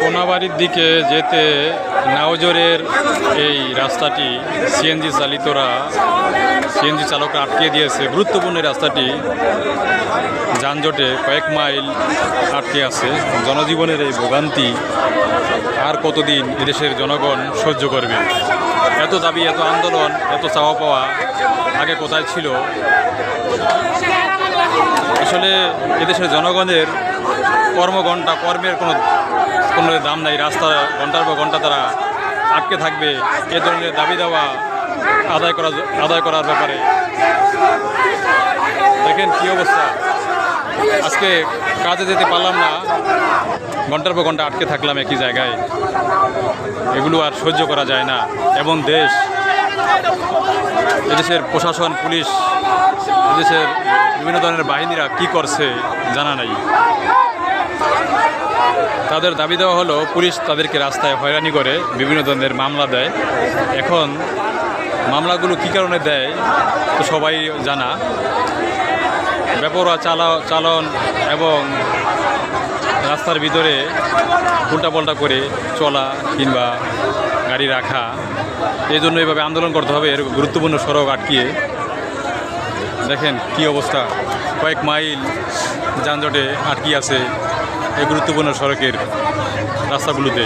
কোনাবাড়ির দিকে যেতে নাওজরের এই রাস্তাটি সিএনজি চালকরা আটকে দিয়েছে। গুরুত্বপূর্ণ রাস্তাটি যানজটে কয়েক মাইল আটকে আছে। জনজীবনের এই ভোগান্তি আর কতদিন এদেশের জনগণ সহ্য করবে? এত দাবি, এত আন্দোলন, এত চাওয়া পাওয়া আগে কোথায় ছিল? আসলে এদেশের জনগণের কর্মের কোনো দাম নাই। রাস্তা ঘন্টার পর ঘন্টা তারা আটকে থাকবে এ ধরনের দাবি দেওয়া আদায় করার ব্যাপারে। দেখেন কি অবস্থা, আজকে কাজে যেতে পারলাম না, ঘন্টার পর ঘন্টা আটকে থাকলাম একই জায়গায়। এগুলো আর সহ্য করা যায় না। এবং এদেশের প্রশাসন, পুলিশ, এদেশের বিভিন্ন ধরনের বাহিনীরা কি করছে জানা নাই। তাদের দাবি দেওয়া হলো পুলিশ তাদেরকে রাস্তায় হয়রানি করে, বিভিন্ন ধরনের মামলা দেয়। এখন মামলাগুলো কী কারণে দেয় তো সবাই জানা। বেপরোয়া চালন এবং রাস্তার ভিতরে উল্টাপাল্টা করে চলা কিংবা গাড়ি রাখা, এই জন্য এইভাবে আন্দোলন করতে হবে। এর গুরুত্বপূর্ণ সড়ক আটকিয়ে দেখেন কি অবস্থা, কয়েক মাইল যানজটে আটকে আছে এই গুরুত্বপূর্ণ সড়কের রাস্তাগুলোতে।